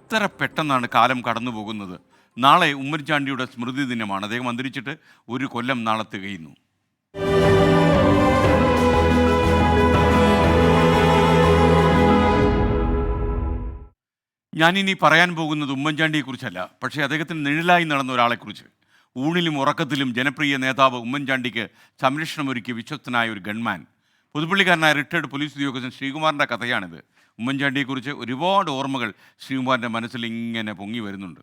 എത്ര പെട്ടെന്നാണ് കാലം കടന്നു പോകുന്നത്. നാളെ ഉമ്മൻചാണ്ടിയുടെ സ്മൃതി ദിനമാണ്. അദ്ദേഹം അന്തരിച്ചിട്ട് ഒരു കൊല്ലം നാളെ തികയുന്നു. ഞാനിനി പറയാൻ പോകുന്നത് ഉമ്മൻചാണ്ടിയെക്കുറിച്ചല്ല, പക്ഷേ അദ്ദേഹത്തിന് നിഴലായി നടന്ന ഒരാളെക്കുറിച്ച്. ഊണിലും ഉറക്കത്തിലും ജനപ്രിയ നേതാവ് ഉമ്മൻചാണ്ടിക്ക് സംരക്ഷണമൊരുക്കിയ വിശ്വസ്തനായ ഒരു ഗൺമാൻ. പുതുപ്പള്ളിക്കാരനായ റിട്ടയർഡ് പോലീസ് ഉദ്യോഗസ്ഥൻ ശ്രീകുമാറിൻ്റെ കഥയാണിത്. ഉമ്മൻചാണ്ടിയെക്കുറിച്ച് ഒരുപാട് ഓർമ്മകൾ ശ്രീകുമാറിൻ്റെ മനസ്സിൽ ഇങ്ങനെ പൊങ്ങി വരുന്നുണ്ട്.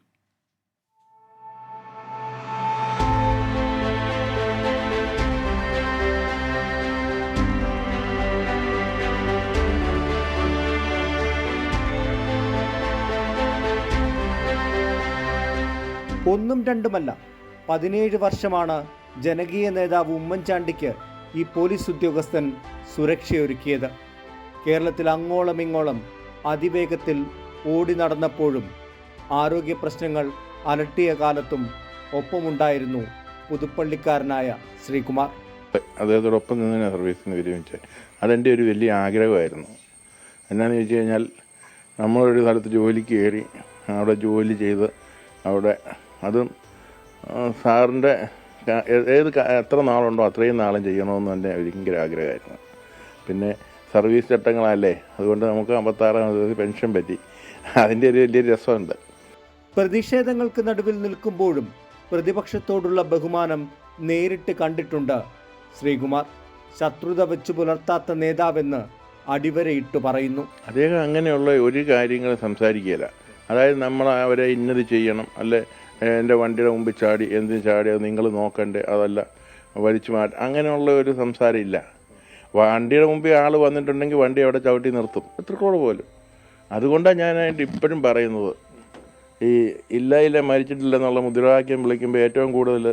ഒന്നും രണ്ടുമല്ല, 17 വർഷമാണ് ജനകീയ നേതാവ് ഉമ്മൻചാണ്ടിക്ക് ഈ പോലീസ് ഉദ്യോഗസ്ഥൻ സുരക്ഷയൊരുക്കിയത്. കേരളത്തിൽ അങ്ങോളം ഇങ്ങോളം അതിവേഗത്തിൽ ഓടി നടന്നപ്പോഴും ആരോഗ്യ പ്രശ്നങ്ങൾ അലട്ടിയ കാലത്തും ഒപ്പമുണ്ടായിരുന്നു പുതുപ്പള്ളിക്കാരനായ ശ്രീകുമാർ. അദ്ദേഹത്തോടൊപ്പം നിന്ന് സർവീസിന് വിരമിച്ചത് അതെൻ്റെ ഒരു വലിയ ആഗ്രഹമായിരുന്നു. എന്നാന്ന് ചോദിച്ചു കഴിഞ്ഞാൽ, നമ്മളൊരു സ്ഥലത്ത് ജോലിക്ക് കയറി അവിടെ ജോലി ചെയ്ത് അവിടെ അതും സാറിൻ്റെ എത്ര നാളുണ്ടോ അത്രയും നാളും ചെയ്യണമെന്ന് എൻ്റെ ഭയങ്കര ആഗ്രഹമായിരുന്നു. പിന്നെ സർവീസ് ചട്ടങ്ങളല്ലേ, അതുകൊണ്ട് നമുക്ക് 56 പെൻഷൻ പറ്റി. അതിൻ്റെ ഒരു വലിയ രസമുണ്ട്. പ്രതിഷേധങ്ങൾക്ക് നടുവിൽ നിൽക്കുമ്പോഴും പ്രതിപക്ഷത്തോടുള്ള ബഹുമാനം നേരിട്ട് കണ്ടിട്ടുണ്ട് ശ്രീകുമാർ. ശത്രുത വെച്ചു പുലർത്താത്ത നേതാവെന്ന് അടിവരയിട്ട് പറയുന്നു. അദ്ദേഹം അങ്ങനെയുള്ള ഒരു കാര്യങ്ങൾ സംസാരിക്കുകയില്ല. അതായത് നമ്മൾ അവരെ ഇന്നത് ചെയ്യണം, അല്ലെ എൻ്റെ വണ്ടിയുടെ മുമ്പിൽ ചാടി എന്തിന് ചാടി അത് നിങ്ങൾ നോക്കണ്ടേ, അതല്ല വലിച്ചു മാറ്റും, അങ്ങനെയുള്ള ഒരു സംസാരം ഇല്ല. വണ്ടിയുടെ മുമ്പിൽ ആൾ വന്നിട്ടുണ്ടെങ്കിൽ വണ്ടി അവിടെ ചവിട്ടി നിർത്തും, എത്രക്കോട് പോലും. അതുകൊണ്ടാണ് ഞാനായിട്ട് ഇപ്പോഴും പറയുന്നത്, ഈ ഇല്ല മരിച്ചിട്ടില്ല എന്നുള്ള മുദ്രാവാക്യം വിളിക്കുമ്പോൾ ഏറ്റവും കൂടുതൽ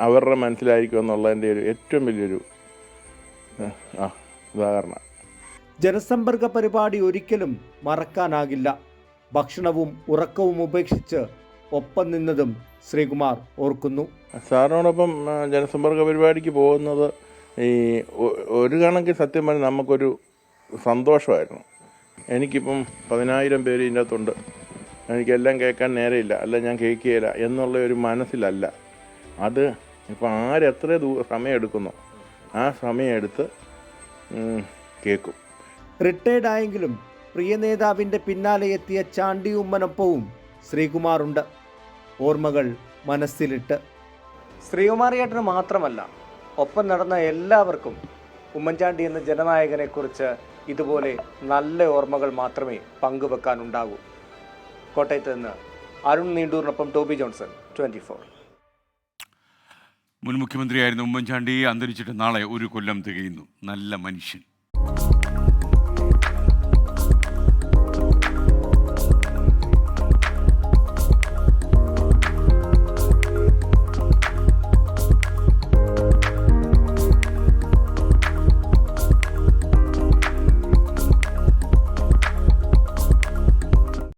അവരുടെ മനസ്സിലായിരിക്കും എന്നുള്ളതിൻ്റെ ഒരു ഏറ്റവും വലിയൊരു ഉദാഹരണം. ജനസമ്പർക്ക പരിപാടി ഒരിക്കലും മറക്കാനാകില്ല. ഭക്ഷണവും ഉറക്കവും ഉപേക്ഷിച്ച് ഒപ്പം നിന്നതും ശ്രീകുമാർ ഓർക്കുന്നു. സാറിനോടൊപ്പം ജനസമ്പർക്ക പരിപാടിക്ക് പോകുന്നത് ഈ ഒരു കണക്കിൽ സത്യം പറഞ്ഞാൽ നമുക്കൊരു സന്തോഷമായിരുന്നു. എനിക്കിപ്പം 10,000 പേര് ഇതിൻ്റെ അകത്തുണ്ട്, എനിക്കെല്ലാം കേൾക്കാൻ നേരെയില്ല, അല്ല ഞാൻ കേൾക്കുകയില്ല എന്നുള്ള ഒരു മനസ്സിലല്ല. അത് ഇപ്പം ആരെത്ര സമയം എടുക്കുന്നോ ആ സമയം എടുത്ത് കേൾക്കും. റിട്ടയർഡ് ആയെങ്കിലും പ്രിയ നേതാവിൻ്റെ പിന്നാലെ എത്തിയ ചാണ്ടി ഉമ്മനൊപ്പവും ശ്രീകുമാറുണ്ട്. ഓർമ്മകൾ മനസ്സിലിട്ട്. ശ്രീകുമാർ ചേട്ടന് മാത്രമല്ല, ഒപ്പം നടന്ന എല്ലാവർക്കും ഉമ്മൻചാണ്ടി എന്ന ജനനായകനെക്കുറിച്ച് ഇതുപോലെ നല്ല ഓർമ്മകൾ മാത്രമേ പങ്കുവെക്കാനുണ്ടാകൂ. കോട്ടയത്ത് നിന്ന് അരുൺ നീണ്ടൂറിനൊപ്പം ടോബി ജോൺസൺ, 24. മുൻ മുഖ്യമന്ത്രിയായിരുന്ന ഉമ്മൻചാണ്ടി അന്തരിച്ചിട്ട് നാളെ ഒരു കൊല്ലം തികയുന്നു. നല്ല മനുഷ്യൻ.